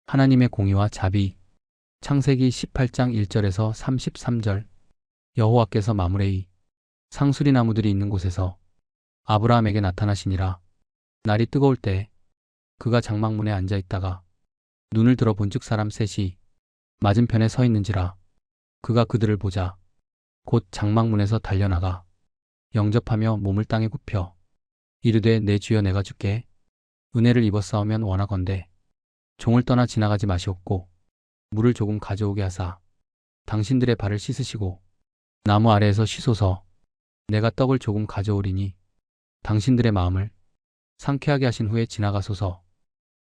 하나님의 공의와 자비. 창세기 18장 1절에서 33절. 여호와께서 마므레의 상수리 나무들이 있는 곳에서 아브라함에게 나타나시니라. 날이 뜨거울 때 그가 장막문에 앉아 있다가 눈을 들어 본즉 사람 셋이 맞은편에 서 있는지라. 그가 그들을 보자 곧 장막문에서 달려나가 영접하며 몸을 땅에 굽혀 이르되 내 주여 내가 주께 은혜를 입었사오면 원하건대 종을 떠나 지나가지 마시옵고 물을 조금 가져오게 하사 당신들의 발을 씻으시고 나무 아래에서 쉬소서. 내가 떡을 조금 가져오리니 당신들의 마음을 상쾌하게 하신 후에 지나가소서.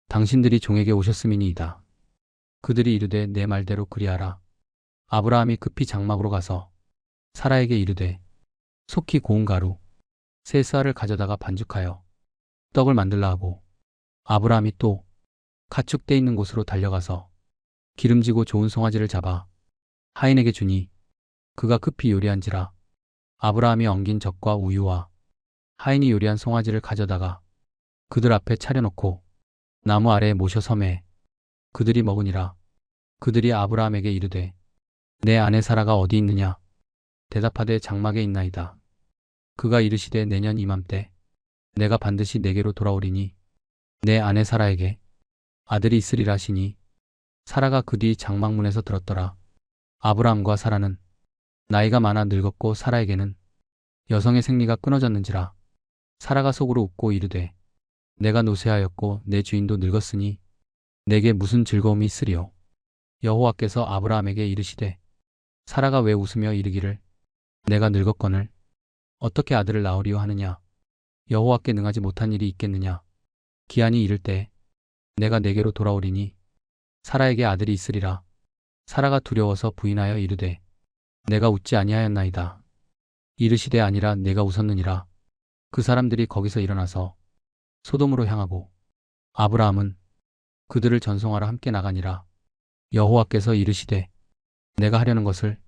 당신들이 종에게 오셨음이니이다. 그들이 이르되 내 말대로 그리하라. 아브라함이 급히 장막으로 가서 사라에게 이르되 속히 고운 가루 세 쌀을 가져다가 반죽하여 떡을 만들라 하고, 아브라함이 또 가축 떼 있는 곳으로 달려가서 기름지고 좋은 송아지를 잡아 하인에게 주니 그가 급히 요리한지라. 아브라함이 엉긴 젖과 우유와 하인이 요리한 송아지를 가져다가 그들 앞에 차려놓고 나무 아래에 모셔 섬에 그들이 먹으니라. 그들이 아브라함에게 이르되 내 아내 사라가 어디 있느냐? 대답하되 장막에 있나이다. 그가 이르시되 내년 이맘때 내가 반드시 내게로 돌아오리니 내 아내 사라에게 아들이 있으리라 하시니 사라가 그 뒤 장막문에서 들었더라. 아브라함과 사라는 나이가 많아 늙었고 사라에게는 여성의 생리가 끊어졌는지라. 사라가 속으로 웃고 이르되 내가 노쇠하였고 내 주인도 늙었으니 내게 무슨 즐거움이 있으리요. 여호와께서 아브라함에게 이르시되 사라가 왜 웃으며 이르기를 내가 늙었거늘 어떻게 아들을 낳으리요 하느냐? 여호와께 능하지 못한 일이 있겠느냐? 기한이 이를 때 내가 내게로 돌아오리니 사라에게 아들이 있으리라. 사라가 두려워서 부인하여 이르되 내가 웃지 아니하였나이다. 이르시되 아니라 내가 웃었느니라. 그 사람들이 거기서 일어나서 소돔으로 향하고 아브라함은 그들을 전송하러 함께 나가니라. 여호와께서 이르시되 내가 하려는 것을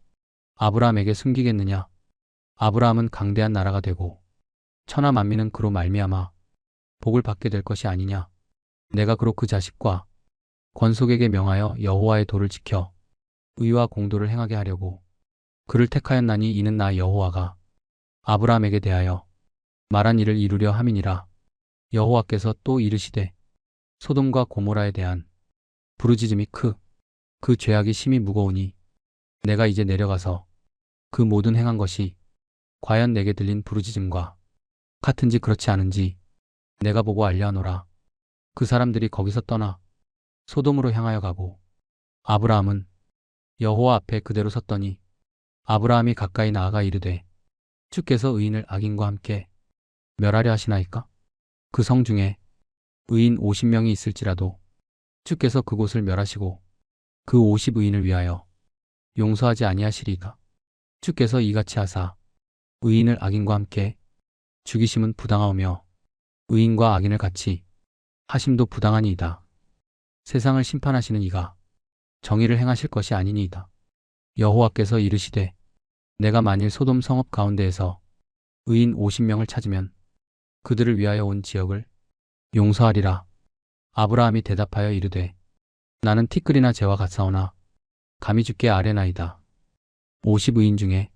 아브라함에게 숨기겠느냐? 아브라함은 강대한 나라가 되고 천하 만민은 그로 말미암아 복을 받게 될 것이 아니냐? 내가 그로 그 자식과 권속에게 명하여 여호와의 도를 지켜 의와 공도를 행하게 하려고 그를 택하였나니 이는 나 여호와가 아브라함에게 대하여 말한 일을 이루려 함이니라. 여호와께서 또 이르시되 소돔과 고모라에 대한 부르짖음이 그 죄악이 심히 무거우니 내가 이제 내려가서 그 모든 행한 것이 과연 내게 들린 부르짖음과 같은지 그렇지 않은지 내가 보고 알려하노라. 그 사람들이 거기서 떠나 소돔으로 향하여 가고 아브라함은 여호와 앞에 그대로 섰더니 아브라함이 가까이 나아가 이르되 주께서 의인을 악인과 함께 멸하려 하시나이까? 그 성 중에 의인 50명이 있을지라도 주께서 그곳을 멸하시고 그 50의인을 위하여 용서하지 아니하시리까? 주께서 이같이 하사 의인을 악인과 함께 죽이심은 부당하오며 의인과 악인을 같이 하심도 부당하니이다. 세상을 심판하시는 이가 정의를 행하실 것이 아니니이다. 여호와께서 이르시되 내가 만일 소돔 성읍 가운데에서 의인 50명을 찾으면 그들을 위하여 온 지역을 용서하리라. 아브라함이 대답하여 이르되 나는 티끌이나 재와 같사오나 감히 주께 아뢰나이다. 50의인 중에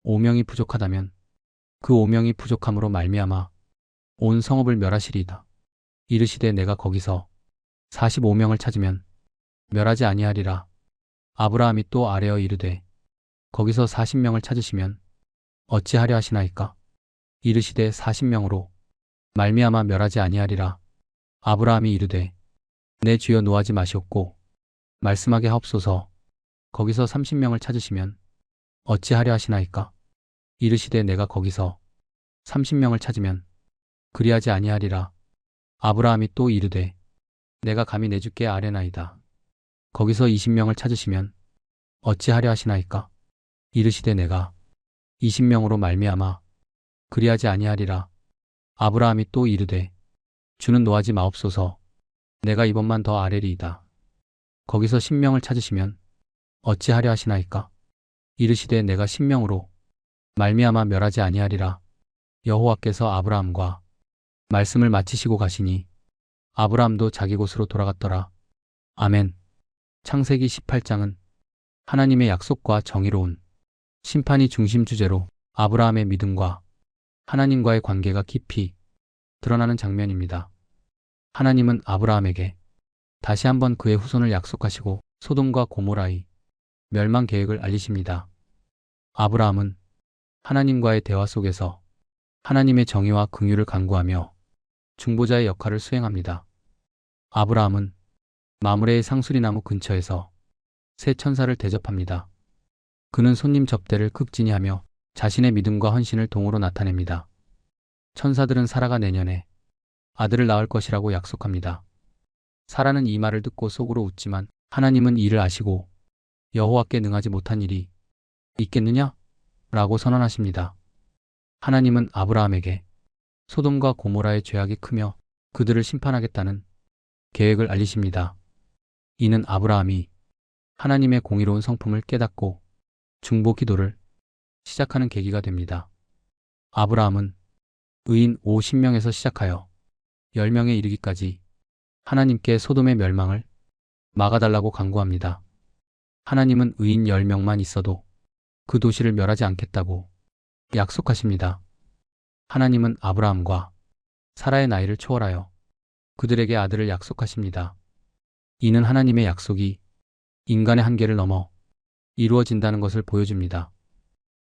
5명이 부족하다면 그 5명이 부족함으로 말미암아 온 성읍을 멸하시리이다. 이르시되 내가 거기서 45명을 찾으면 멸하지 아니하리라. 아브라함이 또 아뢰어 이르되 거기서 40명을 찾으시면 어찌하려 하시나이까? 이르시되 40명으로 말미암아 멸하지 아니하리라. 아브라함이 이르되 내 주여 노하지 마시옵고 말씀하게 하옵소서. 거기서 30명을 찾으시면 어찌하려 하시나이까? 이르시되 내가 거기서 30명을 찾으면 그리하지 아니하리라. 아브라함이 또 이르되 내가 감히 내 주께 아뢰나이다. 거기서 20명을 찾으시면 어찌하려 하시나이까? 이르시되 내가 20명으로 말미암아 그리하지 아니하리라. 아브라함이 또 이르되 주는 노하지 마옵소서. 내가 이번만 더 아뢰리이다. 거기서 10명을 찾으시면 어찌하려 하시나이까? 이르시되 내가 10명으로 말미암아 멸하지 아니하리라. 여호와께서 아브라함과 말씀을 마치시고 가시니 아브라함도 자기 곳으로 돌아갔더라. 아멘. 창세기 18장은 하나님의 약속과 정의로운 심판이 중심 주제로 아브라함의 믿음과 하나님과의 관계가 깊이 드러나는 장면입니다. 하나님은 아브라함에게 다시 한번 그의 후손을 약속하시고 소돔과 고모라의 멸망 계획을 알리십니다. 아브라함은 하나님과의 대화 속에서 하나님의 정의와 긍휼을 간구하며 중보자의 역할을 수행합니다. 아브라함은 마므레의 상수리나무 근처에서 새 천사를 대접합니다. 그는 손님 접대를 극진히 하며 자신의 믿음과 헌신을 동으로 나타냅니다. 천사들은 사라가 내년에 아들을 낳을 것이라고 약속합니다. 사라는 이 말을 듣고 속으로 웃지만 하나님은 이를 아시고 여호와께 능하지 못한 일이 있겠느냐? 라고 선언하십니다. 하나님은 아브라함에게 소돔과 고모라의 죄악이 크며 그들을 심판하겠다는 계획을 알리십니다. 이는 아브라함이 하나님의 공의로운 성품을 깨닫고 중보 기도를 시작하는 계기가 됩니다. 아브라함은 의인 50명에서 시작하여 10명에 이르기까지 하나님께 소돔의 멸망을 막아달라고 간구합니다. 하나님은 의인 10명만 있어도 그 도시를 멸하지 않겠다고 약속하십니다. 하나님은 아브라함과 사라의 나이를 초월하여 그들에게 아들을 약속하십니다. 이는 하나님의 약속이 인간의 한계를 넘어 이루어진다는 것을 보여줍니다.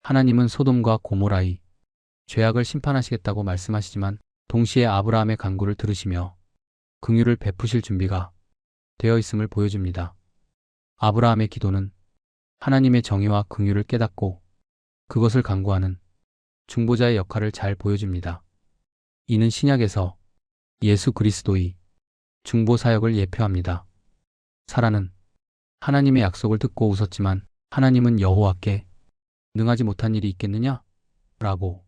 하나님은 소돔과 고모라의 죄악을 심판하시겠다고 말씀하시지만 동시에 아브라함의 간구를 들으시며 긍휼을 베푸실 준비가 되어 있음을 보여줍니다. 아브라함의 기도는 하나님의 정의와 긍휼을 깨닫고 그것을 간구하는 중보자의 역할을 잘 보여줍니다. 이는 신약에서 예수 그리스도의 중보 사역을 예표합니다. 사라는 하나님의 약속을 듣고 웃었지만 하나님은 여호와께 능하지 못한 일이 있겠느냐? 라고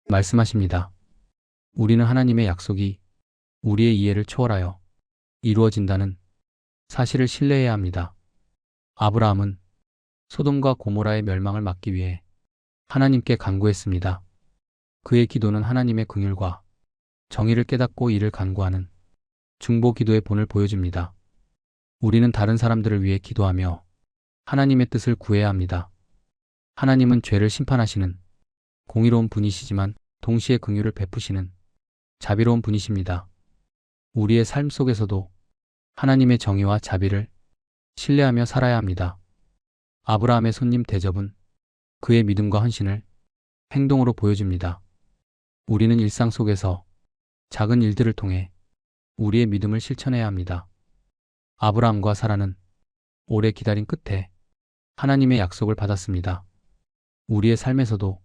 말씀하십니다. 우리는 하나님의 약속이 우리의 이해를 초월하여 이루어진다는 사실을 신뢰해야 합니다. 아브라함은 소돔과 고모라의 멸망을 막기 위해 하나님께 간구했습니다. 그의 기도는 하나님의 긍휼과 정의를 깨닫고 이를 간구하는 중보 기도의 본을 보여줍니다. 우리는 다른 사람들을 위해 기도하며 하나님의 뜻을 구해야 합니다. 하나님은 죄를 심판하시는 공의로운 분이시지만 동시에 긍휼을 베푸시는 자비로운 분이십니다. 우리의 삶 속에서도 하나님의 정의와 자비를 신뢰하며 살아야 합니다. 아브라함의 손님 대접은 그의 믿음과 헌신을 행동으로 보여줍니다. 우리는 일상 속에서 작은 일들을 통해 우리의 믿음을 실천해야 합니다. 아브라함과 사라는 오래 기다린 끝에 하나님의 약속을 받았습니다. 우리의 삶에서도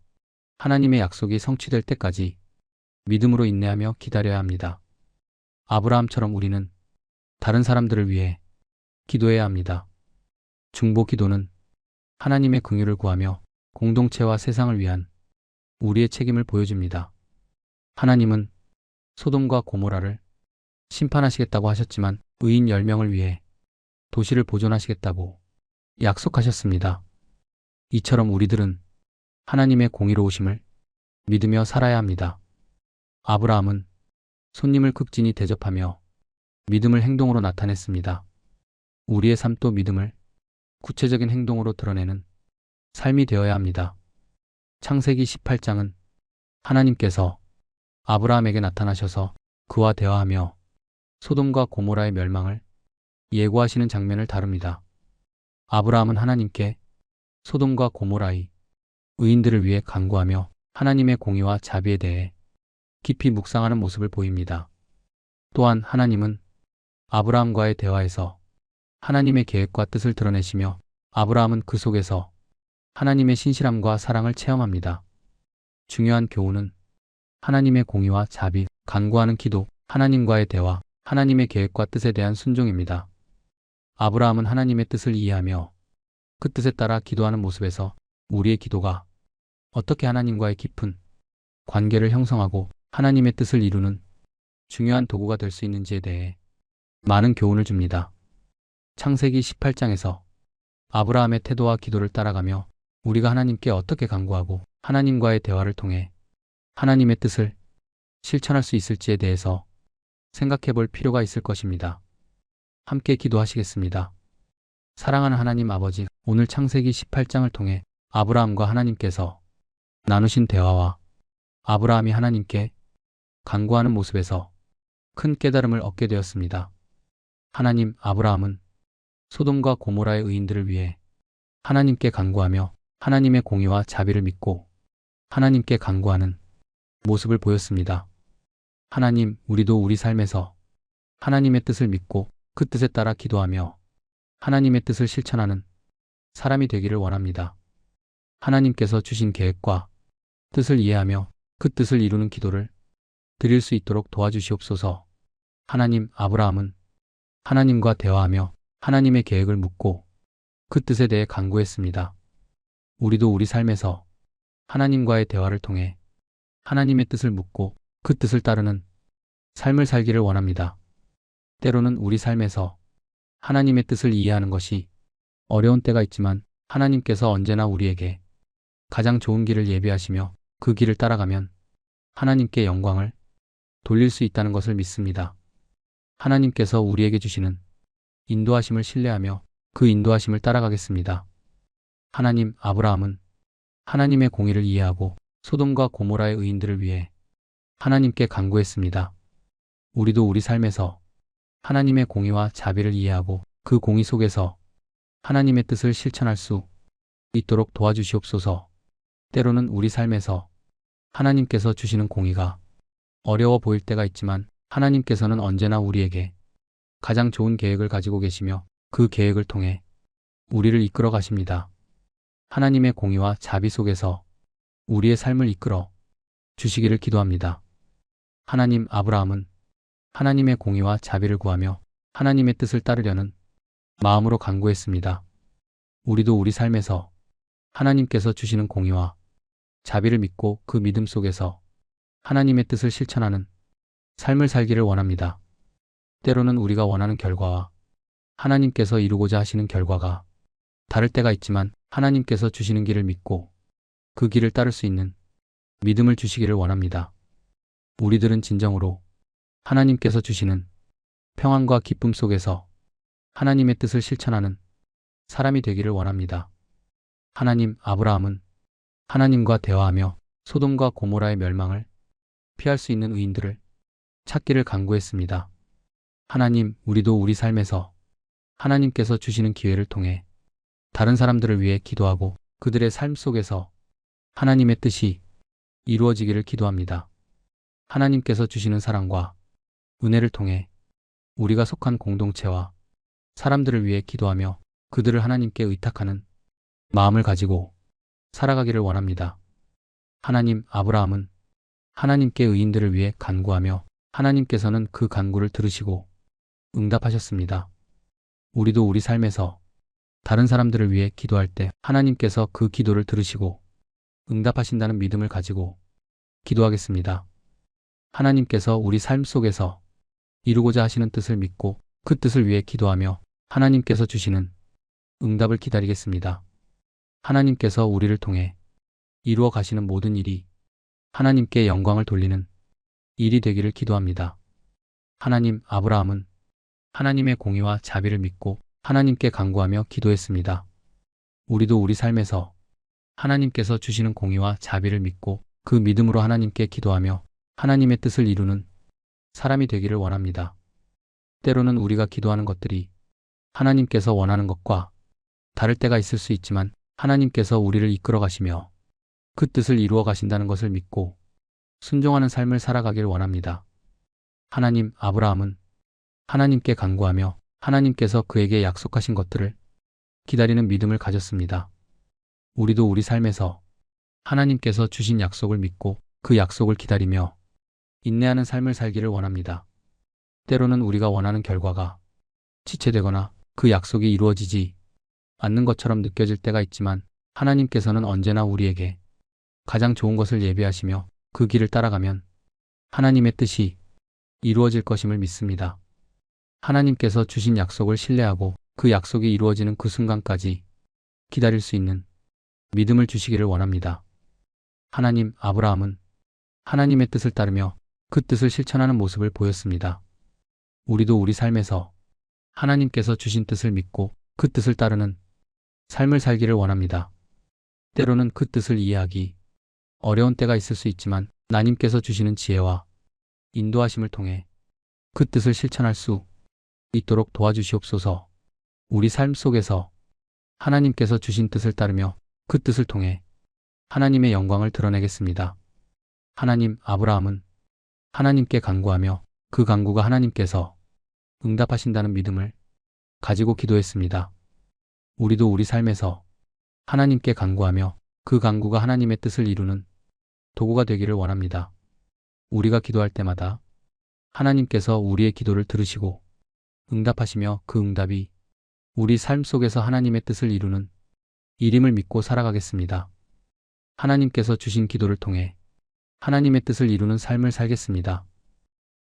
하나님의 약속이 성취될 때까지 믿음으로 인내하며 기다려야 합니다. 아브라함처럼 우리는 다른 사람들을 위해 기도해야 합니다. 중보 기도는 하나님의 긍휼을 구하며 공동체와 세상을 위한 우리의 책임을 보여줍니다. 하나님은 소돔과 고모라를 심판하시겠다고 하셨지만 의인 10명을 위해 도시를 보존하시겠다고 약속하셨습니다. 이처럼 우리들은 하나님의 공의로우심을 믿으며 살아야 합니다. 아브라함은 손님을 극진히 대접하며 믿음을 행동으로 나타냈습니다. 우리의 삶도 믿음을 구체적인 행동으로 드러내는 삶이 되어야 합니다. 창세기 18장은 하나님께서 아브라함에게 나타나셔서 그와 대화하며 소돔과 고모라의 멸망을 예고하시는 장면을 다룹니다. 아브라함은 하나님께 소돔과 고모라의 의인들을 위해 간구하며 하나님의 공의와 자비에 대해 깊이 묵상하는 모습을 보입니다. 또한 하나님은 아브라함과의 대화에서 하나님의 계획과 뜻을 드러내시며 아브라함은 그 속에서 하나님의 신실함과 사랑을 체험합니다. 중요한 교훈은 하나님의 공의와 자비, 간구하는 기도, 하나님과의 대화, 하나님의 계획과 뜻에 대한 순종입니다. 아브라함은 하나님의 뜻을 이해하며 그 뜻에 따라 기도하는 모습에서 우리의 기도가 어떻게 하나님과의 깊은 관계를 형성하고 하나님의 뜻을 이루는 중요한 도구가 될 수 있는지에 대해 많은 교훈을 줍니다. 창세기 18장에서 아브라함의 태도와 기도를 따라가며 우리가 하나님께 어떻게 간구하고 하나님과의 대화를 통해 하나님의 뜻을 실천할 수 있을지에 대해서 생각해 볼 필요가 있을 것입니다. 함께 기도하시겠습니다. 사랑하는 하나님 아버지, 오늘 창세기 18장을 통해 아브라함과 하나님께서 나누신 대화와 아브라함이 하나님께 간구하는 모습에서 큰 깨달음을 얻게 되었습니다. 하나님, 아브라함은 소돔과 고모라의 의인들을 위해 하나님께 간구하며 하나님의 공의와 자비를 믿고 하나님께 간구하는 모습을 보였습니다. 하나님, 우리도 우리 삶에서 하나님의 뜻을 믿고 그 뜻에 따라 기도하며 하나님의 뜻을 실천하는 사람이 되기를 원합니다. 하나님께서 주신 계획과 뜻을 이해하며 그 뜻을 이루는 기도를 드릴 수 있도록 도와주시옵소서. 하나님, 아브라함은 하나님과 대화하며 하나님의 계획을 묻고 그 뜻에 대해 간구했습니다. 우리도 우리 삶에서 하나님과의 대화를 통해 하나님의 뜻을 묻고 그 뜻을 따르는 삶을 살기를 원합니다. 때로는 우리 삶에서 하나님의 뜻을 이해하는 것이 어려운 때가 있지만 하나님께서 언제나 우리에게 가장 좋은 길을 예비하시며 그 길을 따라가면 하나님께 영광을 돌릴 수 있다는 것을 믿습니다. 하나님께서 우리에게 주시는 인도하심을 신뢰하며 그 인도하심을 따라가겠습니다. 하나님, 아브라함은 하나님의 공의를 이해하고 소돔과 고모라의 의인들을 위해 하나님께 간구했습니다. 우리도 우리 삶에서 하나님의 공의와 자비를 이해하고 그 공의 속에서 하나님의 뜻을 실천할 수 있도록 도와주시옵소서. 때로는 우리 삶에서 하나님께서 주시는 공의가 어려워 보일 때가 있지만 하나님께서는 언제나 우리에게 가장 좋은 계획을 가지고 계시며 그 계획을 통해 우리를 이끌어 가십니다. 하나님의 공의와 자비 속에서 우리의 삶을 이끌어 주시기를 기도합니다. 하나님, 아브라함은 하나님의 공의와 자비를 구하며 하나님의 뜻을 따르려는 마음으로 간구했습니다. 우리도 우리 삶에서 하나님께서 주시는 공의와 자비를 믿고 그 믿음 속에서 하나님의 뜻을 실천하는 삶을 살기를 원합니다. 때로는 우리가 원하는 결과와 하나님께서 이루고자 하시는 결과가 다를 때가 있지만 하나님께서 주시는 길을 믿고 그 길을 따를 수 있는 믿음을 주시기를 원합니다. 우리들은 진정으로 하나님께서 주시는 평안과 기쁨 속에서 하나님의 뜻을 실천하는 사람이 되기를 원합니다. 하나님, 아브라함은 하나님과 대화하며 소돔과 고모라의 멸망을 피할 수 있는 의인들을 찾기를 간구했습니다. 하나님, 우리도 우리 삶에서 하나님께서 주시는 기회를 통해 다른 사람들을 위해 기도하고 그들의 삶 속에서 하나님의 뜻이 이루어지기를 기도합니다. 하나님께서 주시는 사랑과 은혜를 통해 우리가 속한 공동체와 사람들을 위해 기도하며 그들을 하나님께 의탁하는 마음을 가지고 살아가기를 원합니다. 하나님, 아브라함은 하나님께 의인들을 위해 간구하며 하나님께서는 그 간구를 들으시고 응답하셨습니다. 우리도 우리 삶에서 다른 사람들을 위해 기도할 때 하나님께서 그 기도를 들으시고 응답하신다는 믿음을 가지고 기도하겠습니다. 하나님께서 우리 삶 속에서 이루고자 하시는 뜻을 믿고 그 뜻을 위해 기도하며 하나님께서 주시는 응답을 기다리겠습니다. 하나님께서 우리를 통해 이루어 가시는 모든 일이 하나님께 영광을 돌리는 일이 되기를 기도합니다. 하나님, 아브라함은 하나님의 공의와 자비를 믿고 하나님께 간구하며 기도했습니다. 우리도 우리 삶에서 하나님께서 주시는 공의와 자비를 믿고 그 믿음으로 하나님께 기도하며 하나님의 뜻을 이루는 사람이 되기를 원합니다. 때로는 우리가 기도하는 것들이 하나님께서 원하는 것과 다를 때가 있을 수 있지만 하나님께서 우리를 이끌어 가시며 그 뜻을 이루어 가신다는 것을 믿고 순종하는 삶을 살아가길 원합니다. 하나님, 아브라함은 하나님께 간구하며 하나님께서 그에게 약속하신 것들을 기다리는 믿음을 가졌습니다. 우리도 우리 삶에서 하나님께서 주신 약속을 믿고 그 약속을 기다리며 인내하는 삶을 살기를 원합니다. 때로는 우리가 원하는 결과가 지체되거나 그 약속이 이루어지지 않는 것처럼 느껴질 때가 있지만 하나님께서는 언제나 우리에게 가장 좋은 것을 예비하시며 그 길을 따라가면 하나님의 뜻이 이루어질 것임을 믿습니다. 하나님께서 주신 약속을 신뢰하고 그 약속이 이루어지는 그 순간까지 기다릴 수 있는 믿음을 주시기를 원합니다. 하나님, 아브라함은 하나님의 뜻을 따르며 그 뜻을 실천하는 모습을 보였습니다. 우리도 우리 삶에서 하나님께서 주신 뜻을 믿고 그 뜻을 따르는 삶을 살기를 원합니다. 때로는 그 뜻을 이해하기 어려운 때가 있을 수 있지만 하나님께서 주시는 지혜와 인도하심을 통해 그 뜻을 실천할 수 있도록 도와주시옵소서. 우리 삶 속에서 하나님께서 주신 뜻을 따르며 그 뜻을 통해 하나님의 영광을 드러내겠습니다. 하나님, 아브라함은 하나님께 간구하며 그 간구가 하나님께서 응답하신다는 믿음을 가지고 기도했습니다. 우리도 우리 삶에서 하나님께 간구하며 그 간구가 하나님의 뜻을 이루는 도구가 되기를 원합니다. 우리가 기도할 때마다 하나님께서 우리의 기도를 들으시고 응답하시며 그 응답이 우리 삶 속에서 하나님의 뜻을 이루는 일임을 믿고 살아가겠습니다. 하나님께서 주신 기도를 통해 하나님의 뜻을 이루는 삶을 살겠습니다.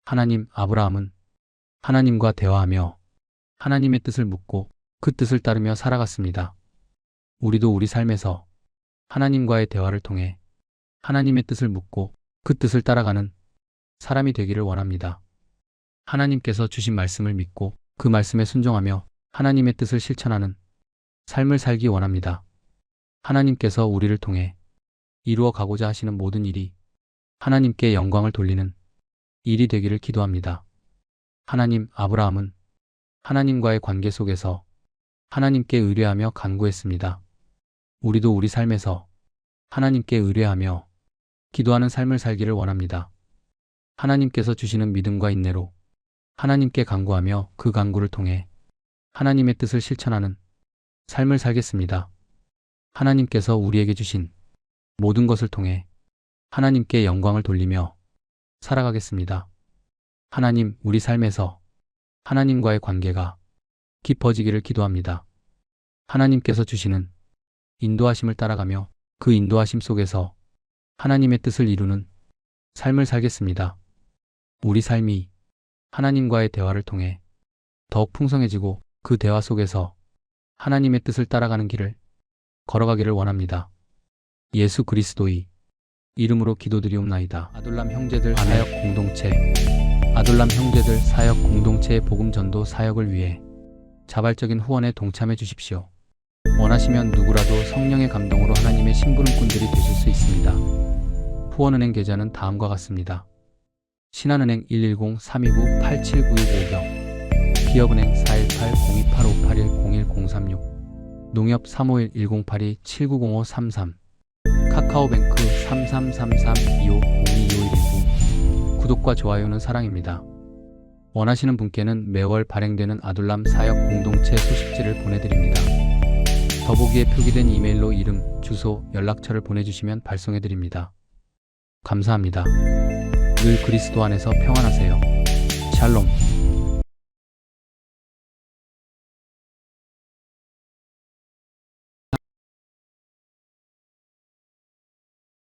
하나님, 아브라함은 하나님과 대화하며 하나님의 뜻을 묻고 그 뜻을 따르며 살아갔습니다. 우리도 우리 삶에서 하나님과의 대화를 통해 하나님의 뜻을 묻고 그 뜻을 따라가는 사람이 되기를 원합니다. 하나님께서 주신 말씀을 믿고 그 말씀에 순종하며 하나님의 뜻을 실천하는 삶을 살기 원합니다. 하나님께서 우리를 통해 이루어 가고자 하시는 모든 일이 하나님께 영광을 돌리는 일이 되기를 기도합니다. 하나님, 아브라함은 하나님과의 관계 속에서 하나님께 의뢰하며 간구했습니다. 우리도 우리 삶에서 하나님께 의뢰하며 기도하는 삶을 살기를 원합니다. 하나님께서 주시는 믿음과 인내로 하나님께 간구하며 그 간구를 통해 하나님의 뜻을 실천하는 삶을 살겠습니다. 하나님께서 우리에게 주신 모든 것을 통해 하나님께 영광을 돌리며 살아가겠습니다. 하나님, 우리 삶에서 하나님과의 관계가 깊어지기를 기도합니다. 하나님께서 주시는 인도하심을 따라가며 그 인도하심 속에서 하나님의 뜻을 이루는 삶을 살겠습니다. 우리 삶이 하나님과의 대화를 통해 더욱 풍성해지고 그 대화 속에서 하나님의 뜻을 따라가는 길을 걸어가기를 원합니다. 예수 그리스도의 이름으로 기도드리옵나이다. 아둘람 형제들 사역 공동체 아둘람 형제들 사역 공동체의 복음 전도 사역을 위해 자발적인 후원에 동참해 주십시오. 원하시면 누구라도 성령의 감동으로 하나님의 심부름꾼들이 되실 수 있습니다. 후원은행 계좌는 다음과 같습니다. 신한은행 110-329-879150 기업은행 418-028581-01036 농협 351-1082-790533 카카오뱅크 3333-2502-2519 구독과 좋아요는 사랑입니다. 원하시는 분께는 매월 발행되는 아둘람 사역 공동체 소식지를 보내드립니다. 더보기에 표기된 이메일로 이름, 주소, 연락처를 보내주시면 발송해드립니다. 감사합니다. 늘 그리스도 안에서 평안하세요. 샬롬.